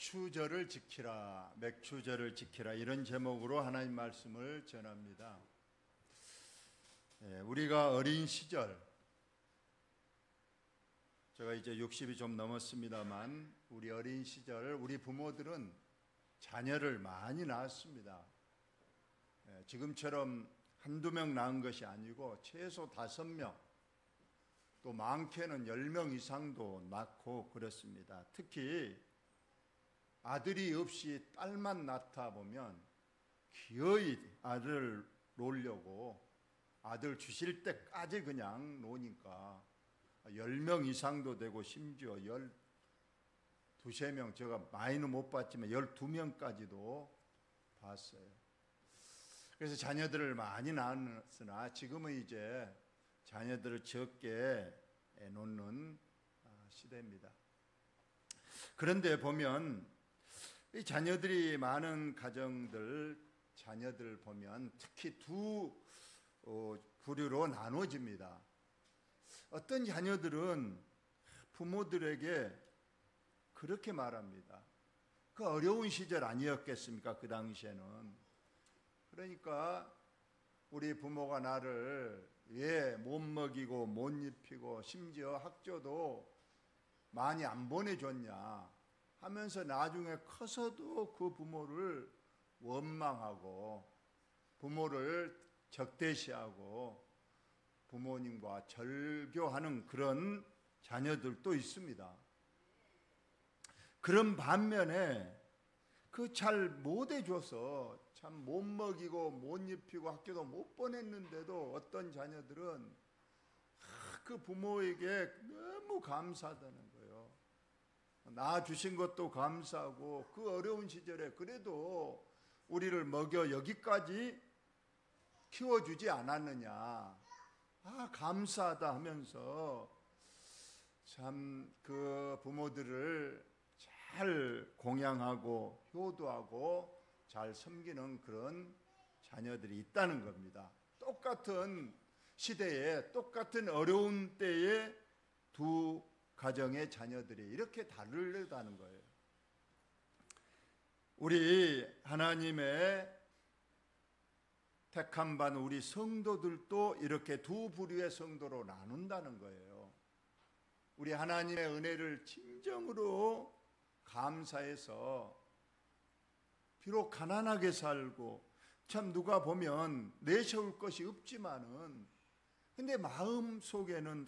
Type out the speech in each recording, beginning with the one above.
맥추절을 지키라, 맥추절을 지키라, 이런 제목으로 하나님 말씀을 전합니다. 우리가 어린 시절, 제가 이제 60이 좀 넘었습니다만 우리 어린 시절 우리 부모들은 자녀를 많이 낳았습니다. 지금처럼 한두 명 낳은 것이 아니고 최소 5명, 또 많게는 10명 이상도 낳고 그렇습니다. 특히 아들이 없이 딸만 낳다 보면 기어이 아들 놓으려고 아들 주실 때까지 그냥 놓으니까 10명 이상도 되고 심지어 12명, 제가 많이는 못 봤지만 12명까지도 봤어요. 그래서 자녀들을 많이 낳았으나 지금은 이제 자녀들을 적게 놓는 시대입니다. 그런데 보면 이 자녀들이 많은 가정들, 자녀들 보면 특히 두 부류로 나눠집니다. 어떤 자녀들은 부모들에게 그렇게 말합니다. 그 어려운 시절 아니었겠습니까? 그 당시에는. 그러니까 우리 부모가 나를 왜 못 먹이고 못 입히고 심지어 학교도 많이 안 보내줬냐 하면서 나중에 커서도 그 부모를 원망하고 부모를 적대시하고 부모님과 절교하는 그런 자녀들도 있습니다. 그런 반면에 그 잘 못해줘서 참 못 먹이고 못 입히고 학교도 못 보냈는데도 어떤 자녀들은 그 부모에게 너무 감사하다는 거예요. 낳아주신 것도 감사하고 그 어려운 시절에 그래도 우리를 먹여 여기까지 키워주지 않았느냐, 감사하다 하면서 참 그 부모들을 잘 공양하고 효도하고 잘 섬기는 그런 자녀들이 있다는 겁니다. 똑같은 시대에 똑같은 어려운 때에 두 가정의 자녀들이 이렇게 다르다는 거예요. 우리 하나님의 택함 받은 우리 성도들도 이렇게 두 부류의 성도로 나눈다는 거예요. 우리 하나님의 은혜를 진정으로 감사해서 비록 가난하게 살고 참 누가 보면 내세울 것이 없지만은 근데 마음 속에는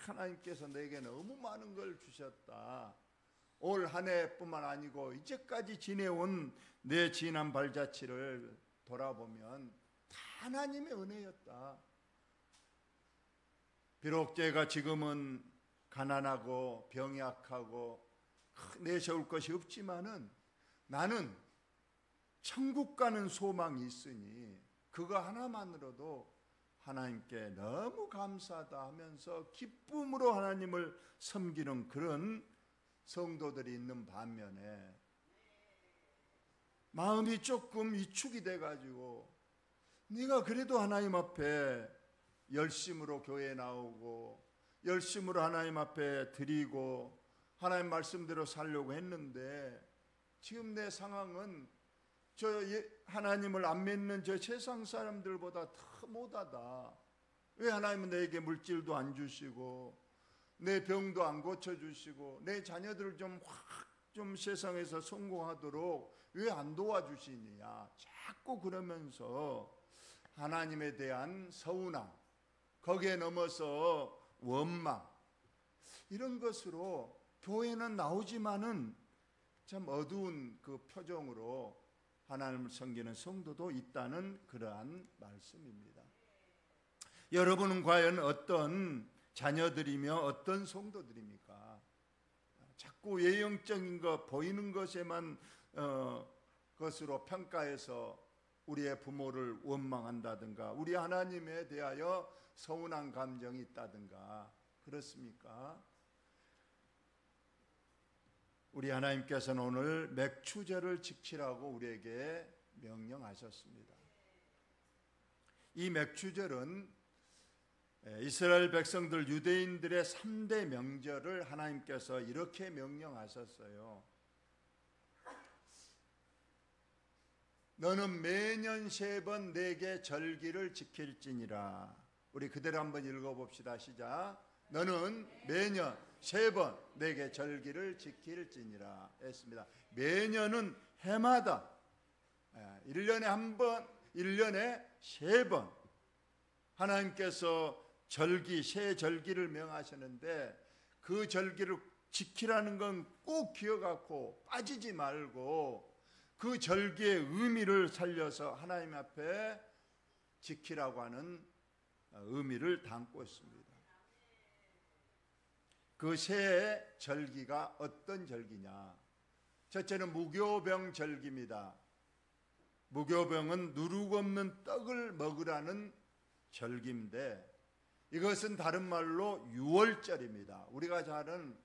하나님께서 내게 너무 많은 걸 주셨다. 올 한 해뿐만 아니고 이제까지 지내온 내 지난 발자취를 돌아보면 다 하나님의 은혜였다. 비록 제가 지금은 가난하고 병약하고 내세울 것이 없지만은 나는 천국 가는 소망이 있으니 그거 하나만으로도 하나님께 너무 감사하다 하면서 기쁨으로 하나님을 섬기는 그런 성도들이 있는 반면에 마음이 조금 위축이 돼가지고 네가 그래도 하나님 앞에 열심으로 교회에 나오고 열심으로 하나님 앞에 드리고 하나님 말씀대로 살려고 했는데 지금 내 상황은 저 하나님을 안 믿는 저 세상 사람들보다 더 못하다. 왜 하나님은 내게 물질도 안 주시고 내 병도 안 고쳐주시고 내 자녀들을 좀 세상에서 성공하도록 왜 안 도와주시느냐. 자꾸 그러면서 하나님에 대한 서운함, 거기에 넘어서 원망, 이런 것으로 교회는 나오지만은 참 어두운 그 표정으로 하나님을 섬기는 성도도 있다는 그러한 말씀입니다. 여러분은 과연 어떤 자녀들이며 어떤 성도들입니까? 자꾸 외형적인 것, 보이는 것에만 것으로 평가해서 우리의 부모를 원망한다든가 우리 하나님에 대하여 서운한 감정이 있다든가 그렇습니까? 우리 하나님께서는 오늘 맥추절을 지키라고 우리에게 명령하셨습니다. 이 맥추절은 이스라엘 백성들 유대인들의 3대 명절을 하나님께서 이렇게 명령하셨어요. 너는 매년 3번 내게 절기를 지킬지니라. 우리 그대로 한번 읽어봅시다. 시작. 너는 매년 3번 내게 절기를 지킬지니라 했습니다. 매년은 해마다 1년에 한 번, 1년에 3번 하나님께서 절기, 새 절기를 명하시는데 그 절기를 지키라는 건 꼭 기억하고 빠지지 말고 그 절기의 의미를 살려서 하나님 앞에 지키라고 하는 의미를 담고 있습니다. 그 새 절기가 어떤 절기냐? 첫째는 무교병 절기입니다. 무교병은 누룩 없는 떡을 먹으라는 절기인데 이것은 다른 말로 유월절입니다. 우리가 잘 아는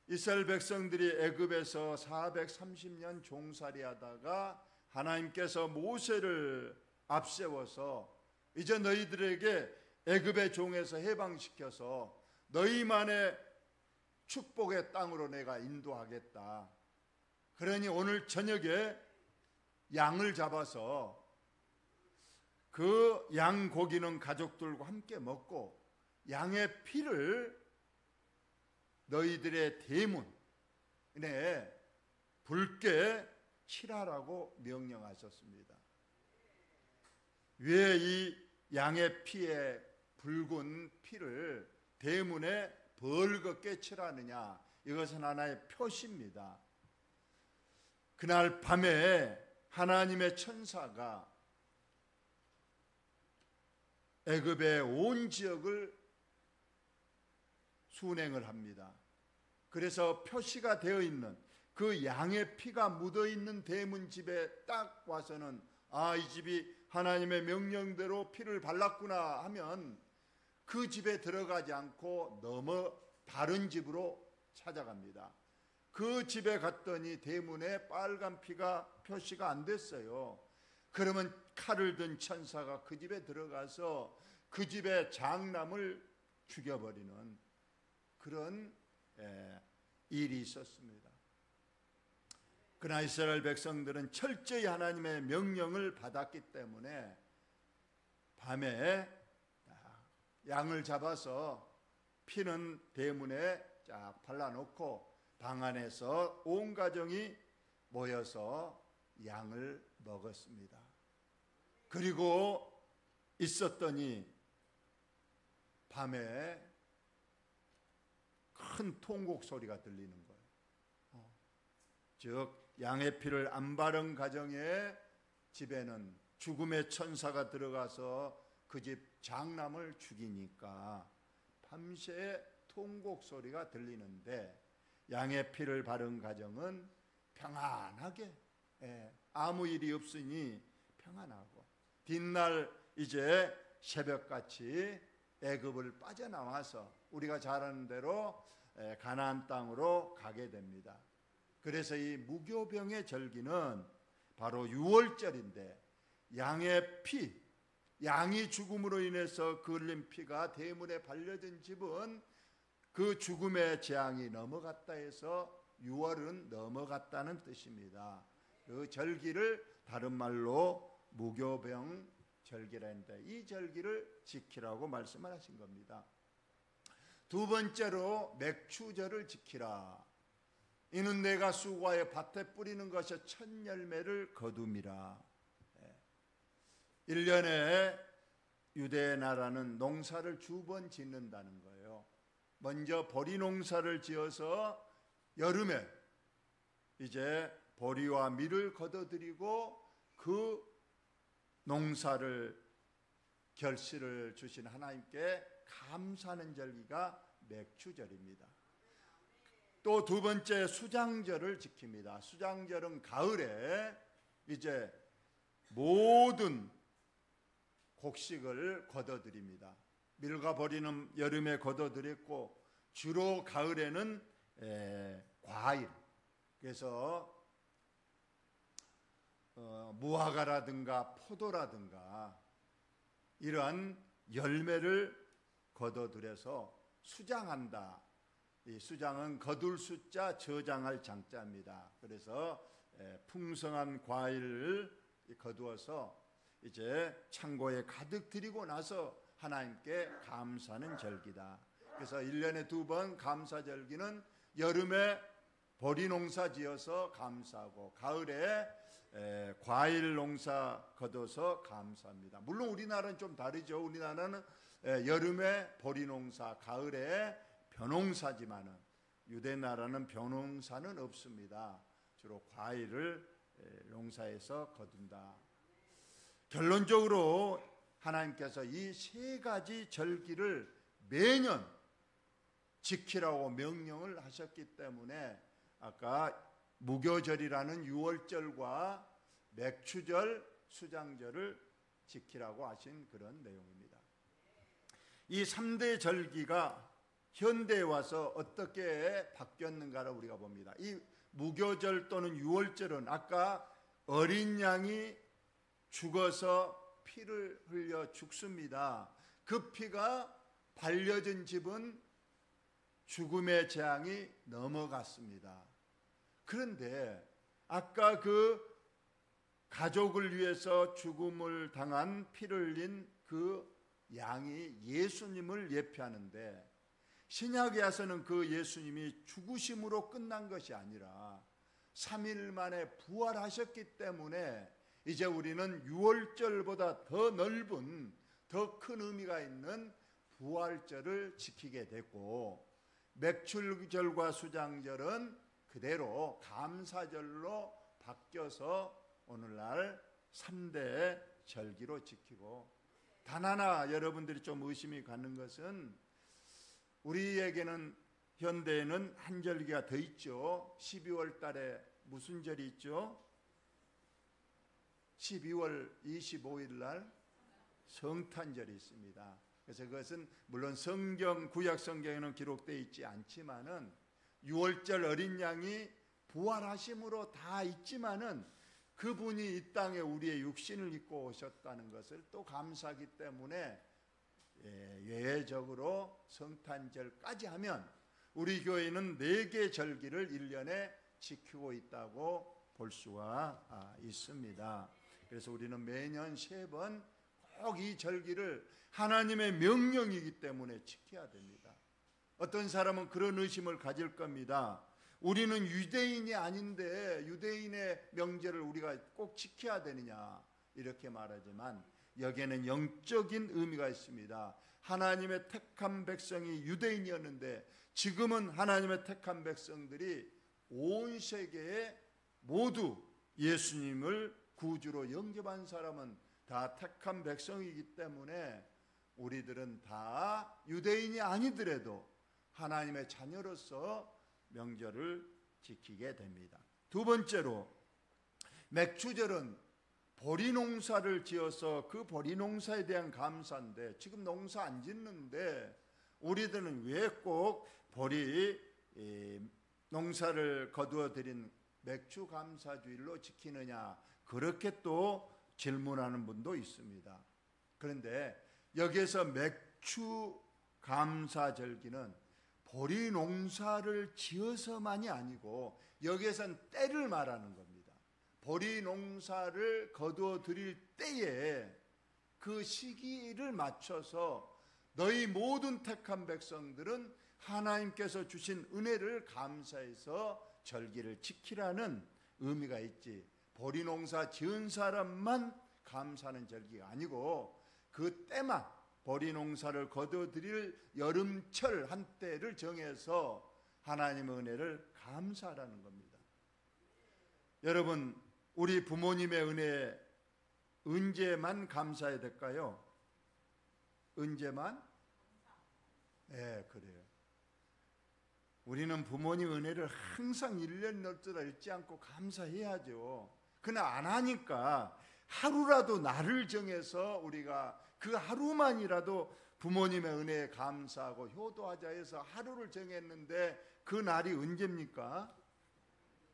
이스라엘 백성들이 애굽에서 430년 종살이하다가 하나님께서 모세를 앞세워서 이제 너희들에게 애굽의 종에서 해방시켜서 너희만의 축복의 땅으로 내가 인도하겠다. 그러니 오늘 저녁에 양을 잡아서 그 양 고기는 가족들과 함께 먹고 양의 피를 너희들의 대문에 붉게 칠하라고 명령하셨습니다. 왜 이 양의 피에 붉은 피를 대문에 벌겋게 칠하느냐? 이것은 하나의 표시입니다. 그날 밤에 하나님의 천사가 애굽의 온 지역을 순행을 합니다. 그래서 표시가 되어 있는 그 양의 피가 묻어 있는 대문 집에 딱 와서는 이 집이 하나님의 명령대로 피를 발랐구나 하면 그 집에 들어가지 않고 다른 집으로 찾아갑니다. 그 집에 갔더니 대문에 빨간 피가 표시가 안 됐어요. 그러면 칼을 든 천사가 그 집에 들어가서 그 집의 장남을 죽여버리는 그런 일이 있었습니다. 그러나 이스라엘 백성들은 철저히 하나님의 명령을 받았기 때문에 밤에 양을 잡아서 피는 대문에 쫙 발라놓고 방 안에서 온 가정이 모여서 양을 먹었습니다. 그리고 있었더니 밤에 큰 통곡 소리가 들리는 거예요. 즉 양의 피를 안 바른 가정의 집에는 죽음의 천사가 들어가서 그 집 장남을 죽이니까 밤새 통곡 소리가 들리는데 양의 피를 바른 가정은 평안하게 아무 일이 없으니 평안하고 뒷날 이제 새벽같이 애굽을 빠져나와서 우리가 잘 아는 대로 가나안 땅으로 가게 됩니다. 그래서 이 무교병의 절기는 바로 유월절인데 양의 피, 양이 죽음으로 인해서 그 흘린 피가 대문에 발려진 집은 그 죽음의 재앙이 넘어갔다 해서 유월은 넘어갔다는 뜻입니다. 그 절기를 다른 말로 무교병 절기라 했는데 이 절기를 지키라고 말씀을 하신 겁니다. 두 번째로 맥추절을 지키라. 이는 내가 수고하여 밭에 뿌리는 것이 첫 열매를 거둠이라. 1년에 유대 나라는 농사를 두 번 짓는다는 거예요. 먼저 보리 농사를 지어서 여름에 이제 보리와 밀을 거둬들이고 그 농사를 결실을 주신 하나님께 감사하는 절기가 맥추절입니다. 또 두 번째 수장절을 지킵니다. 수장절은 가을에 이제 모든 곡식을 거둬들입니다. 밀과 보리는 여름에 거둬들였고 주로 가을에는 과일, 그래서 무화과라든가 포도라든가 이러한 열매를 거둬들여서 수장한다. 이 수장은 거둘 숫자, 저장할 장자입니다. 그래서 풍성한 과일을 거두어서 이제 창고에 가득 드리고 나서 하나님께 감사하는 절기다. 그래서 1년에 2번 감사절기는 여름에 보리 농사 지어서 감사하고 가을에 과일 농사 거둬서 감사합니다. 물론 우리나라는 좀 다르죠. 우리나라는 여름에 보리 농사, 가을에 벼농사지만은 유대 나라는 벼농사는 없습니다. 주로 과일을 농사에서 거둔다. 결론적으로 하나님께서 이 세 가지 절기를 매년 지키라고 명령을 하셨기 때문에 아까 무교절이라는 유월절과 맥추절, 수장절을 지키라고 하신 그런 내용입니다. 이 3대 절기가 현대에 와서 어떻게 바뀌었는가를 우리가 봅니다. 이 무교절 또는 유월절은 아까 어린 양이 죽어서 피를 흘려 죽습니다. 그 피가 발려진 집은 죽음의 재앙이 넘어갔습니다. 그런데 아까 그 가족을 위해서 죽음을 당한 피를 흘린 그 양이 예수님을 예표하는데 신약에 와서는 그 예수님이 죽으심으로 끝난 것이 아니라 3일 만에 부활하셨기 때문에 이제 우리는 유월절보다 더 넓은 더 큰 의미가 있는 부활절을 지키게 됐고 맥출절과 수장절은 그대로 감사절로 바뀌어서 오늘날 3대 절기로 지키고 단 하나 여러분들이 좀 의심이 가는 것은 우리에게는 현대에는 한 절기가 더 있죠. 12월 달에 무슨 절이 있죠? 12월 25일 날 성탄절이 있습니다. 그래서 그것은 물론 구약 성경에는 기록되어 있지 않지만은 유월절 어린 양이 부활하심으로 다 있지만은 그분이 이 땅에 우리의 육신을 입고 오셨다는 것을 또 감사하기 때문에 예외적으로 성탄절까지 하면 우리 교회는 4개 절기를 1년에 지키고 있다고 볼 수가 있습니다. 그래서 우리는 매년 3번 꼭 이 절기를 하나님의 명령이기 때문에 지켜야 됩니다. 어떤 사람은 그런 의심을 가질 겁니다. 우리는 유대인이 아닌데 유대인의 명절을 우리가 꼭 지켜야 되느냐 이렇게 말하지만 여기에는 영적인 의미가 있습니다. 하나님의 택한 백성이 유대인이었는데 지금은 하나님의 택한 백성들이 온 세계에 모두 예수님을 구주로 영접한 사람은 다 택한 백성이기 때문에 우리들은 다 유대인이 아니더라도 하나님의 자녀로서 명절을 지키게 됩니다. 두 번째로 맥추절은 보리 농사를 지어서 그 보리 농사에 대한 감사인데 지금 농사 안 짓는데 우리들은 왜 꼭 보리 농사를 거두어 드린 맥추 감사주일로 지키느냐 그렇게 또 질문하는 분도 있습니다. 그런데 여기에서 맥추 감사절기는 보리 농사를 지어서만이 아니고 여기에선 때를 말하는 겁니다. 보리 농사를 거두어 드릴 때에 그 시기를 맞춰서 너희 모든 택한 백성들은 하나님께서 주신 은혜를 감사해서 절기를 지키라는 의미가 있지 보리 농사 지은 사람만 감사하는 절기가 아니고 그 때만 보리 농사를 거둬들일 여름철 한때를 정해서 하나님의 은혜를 감사하라는 겁니다. 여러분 우리 부모님의 은혜 언제만 감사해야 될까요? 언제만? 네, 그래요. 우리는 부모님 은혜를 항상 1년 넘도록 잊지 않고 감사해야죠. 그러나 안 하니까 하루라도 날을 정해서 우리가 그 하루만이라도 부모님의 은혜에 감사하고 효도하자 해서 하루를 정했는데 그 날이 언제입니까?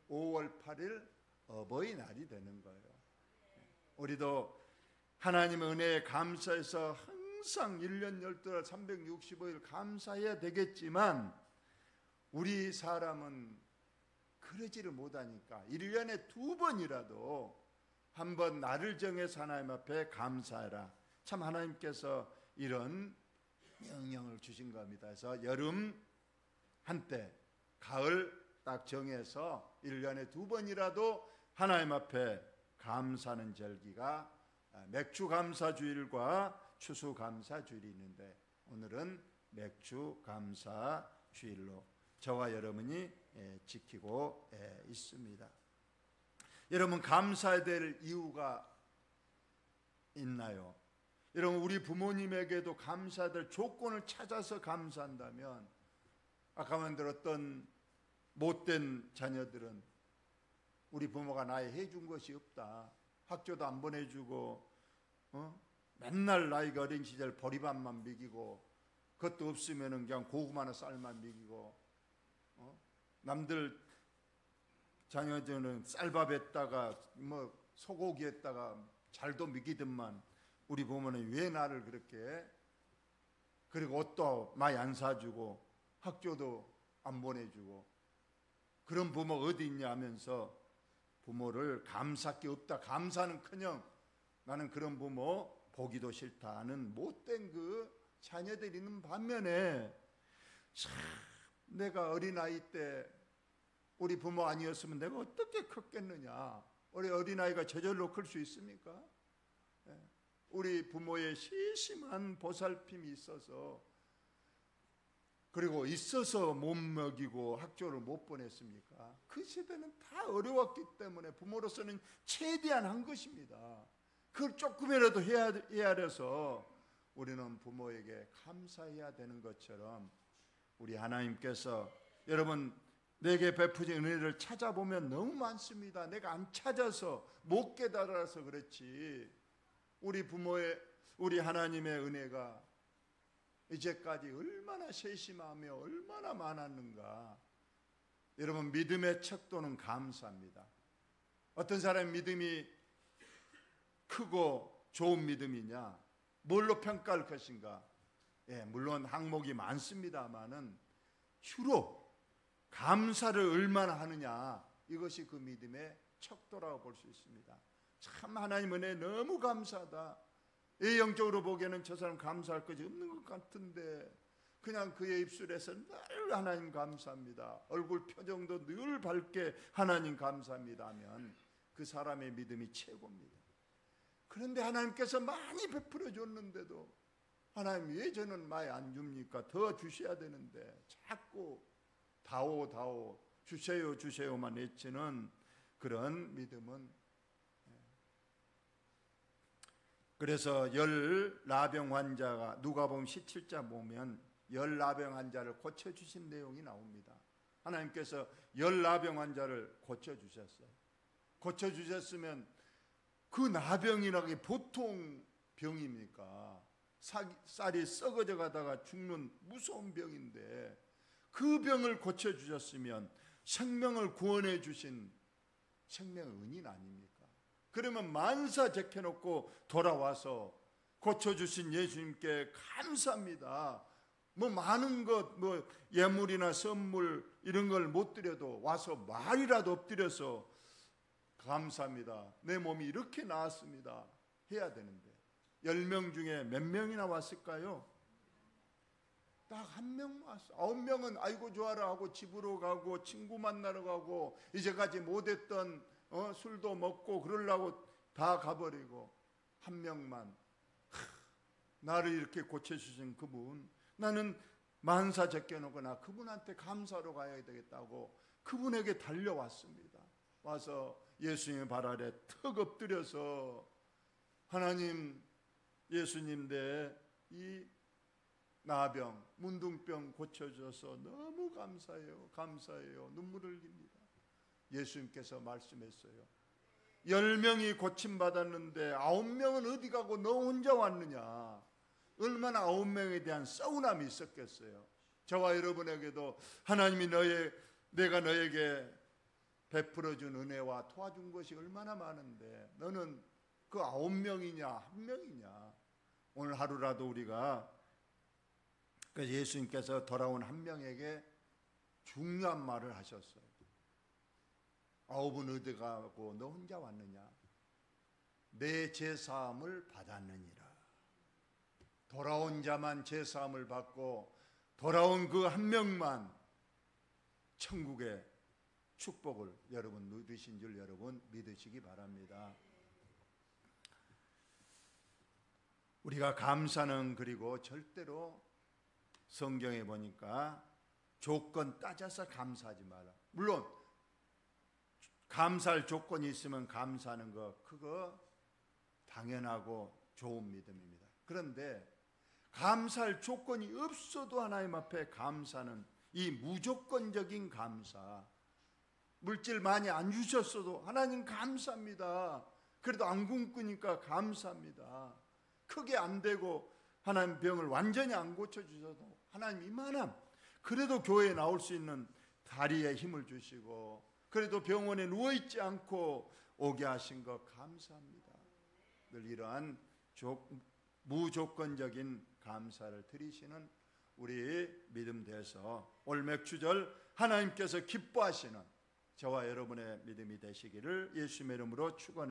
5월 8일 어버이날이 되는 거예요. 우리도 하나님의 은혜에 감사해서 항상 1년 12달 365일 감사해야 되겠지만 우리 사람은 그러지를 못하니까 1년에 2번이라도 한번 나를 정해서 하나님 앞에 감사해라. 참 하나님께서 이런 명령을 주신 겁니다. 그래서 여름 한때, 가을 딱 정해서 1년에 2번이라도 하나님 앞에 감사하는 절기가 맥주 감사 주일과 추수 감사 주일이 있는데, 오늘은 맥주 감사 주일로 저와 여러분이 지키고 있습니다. 여러분, 감사해야 될 이유가 있나요? 여러분, 우리 부모님에게도 감사해야 될 조건을 찾아서 감사한다면, 아까 만들었던 못된 자녀들은 우리 부모가 나에 해준 것이 없다, 학교도 안 보내주고 맨날 나이가 어린 시절 보리밥만 먹이고, 그것도 없으면 그냥 고구마나 쌀만 먹이고, 남들 자녀들은 쌀밥에다가 소고기에다가 잘도 먹이더만 우리 부모는 왜 나를 그렇게, 그리고 옷도 많이 안 사주고 학교도 안 보내주고, 그런 부모 어디 있냐 하면서 부모를 감사할 게 없다, 감사는커녕 나는 그런 부모 보기도 싫다 하는 못된 그 자녀들이 있는 반면에, 참 내가 어린아이 때 우리 부모 아니었으면 내가 어떻게 컸겠느냐. 우리 어린아이가 저절로 클 수 있습니까? 우리 부모의 세심한 보살핌이 있어서, 그리고 있어서 못 먹이고 학교를 못 보냈습니까? 그 시대는 다 어려웠기 때문에 부모로서는 최대한 한 것입니다. 그걸 조금이라도 해야 해서 우리는 부모에게 감사해야 되는 것처럼, 우리 하나님께서, 여러분, 내게 베푸신 은혜를 찾아보면 너무 많습니다. 내가 안 찾아서 못 깨달아서 그렇지, 우리 하나님의 은혜가 이제까지 얼마나 세심하며 얼마나 많았는가. 여러분, 믿음의 척도는 감사합니다. 어떤 사람의 믿음이 크고 좋은 믿음이냐, 뭘로 평가할 것인가? 물론 항목이 많습니다만은 주로 감사를 얼마나 하느냐, 이것이 그 믿음의 척도라고 볼 수 있습니다. 참 하나님 은혜 너무 감사하다. 영적으로 보기에는 저 사람 감사할 것이 없는 것 같은데 그냥 그의 입술에서 늘 하나님 감사합니다, 얼굴 표정도 늘 밝게 하나님 감사합니다 하면 그 사람의 믿음이 최고입니다. 그런데 하나님께서 많이 베풀어 줬는데도 하나님 왜 저는 많이 안 줍니까? 더 주셔야 되는데 자꾸 다오 다오 주세요 주세요만 외치는 그런 믿음은, 그래서 열나병 환자가 누가복음 17장 보면 열나병 환자를 고쳐주신 내용이 나옵니다. 하나님께서 열나병 환자를 고쳐주셨어요. 고쳐주셨으면 그 나병이라는 게 보통 병입니까? 쌀이 썩어져 가다가 죽는 무서운 병인데 그 병을 고쳐주셨으면 생명을 구원해 주신 생명의 은인 아닙니까? 그러면 만사 제껴놓고 돌아와서 고쳐주신 예수님께 감사합니다. 많은 것, 예물이나 선물 이런 걸 못 드려도 와서 말이라도 엎드려서 감사합니다, 내 몸이 이렇게 나았습니다 해야 되는데 10명 중에 몇 명이나 왔을까요? 딱 1명 왔어. 9명은 아이고 좋아라 하고 집으로 가고 친구 만나러 가고 이제까지 못했던 술도 먹고 그러려고 다 가버리고, 1명만 나를 이렇게 고쳐주신 그분, 나는 만사 제껴놓거나 그분한테 감사로 가야 되겠다고 그분에게 달려왔습니다. 와서 예수님의 발 아래 턱 엎드려서 하나님, 예수님 내 이 나병, 문둥병 고쳐줘서 너무 감사해요, 감사해요, 눈물을 흘립니다. 예수님께서 말씀했어요. 10명이 고침받았는데 9명은 어디 가고 너 혼자 왔느냐. 얼마나 9명에 대한 서운함이 있었겠어요. 저와 여러분에게도 하나님이 내가 너에게 베풀어준 은혜와 도와준 것이 얼마나 많은데 너는 그 9명이냐 1명이냐. 오늘 하루라도 우리가, 그래서 예수님께서 돌아온 1명에게 중요한 말을 하셨어요. 9은 어디 가고 너 혼자 왔느냐. 내 제사함을 받았느니라. 돌아온 자만 제사함을 받고 돌아온 그 한 명만 천국의 축복을 여러분 누리신 줄 여러분 믿으시기 바랍니다. 우리가 감사는 그리고 절대로 성경에 보니까 조건 따져서 감사하지 마라. 물론 감사할 조건이 있으면 감사하는 거 그거 당연하고 좋은 믿음입니다. 그런데 감사할 조건이 없어도 하나님 앞에 감사는 이 무조건적인 감사, 물질 많이 안 주셨어도 하나님 감사합니다. 그래도 안 굶으니까 감사합니다. 크게 안 되고 하나님 병을 완전히 안 고쳐주셔도 하나님 이만함, 그래도 교회에 나올 수 있는 다리에 힘을 주시고 그래도 병원에 누워있지 않고 오게 하신 거 감사합니다. 늘 이러한 무조건적인 감사를 드리시는 우리 믿음 돼서 올 맥주절 하나님께서 기뻐하시는 저와 여러분의 믿음이 되시기를 예수님의 이름으로 축원합니다.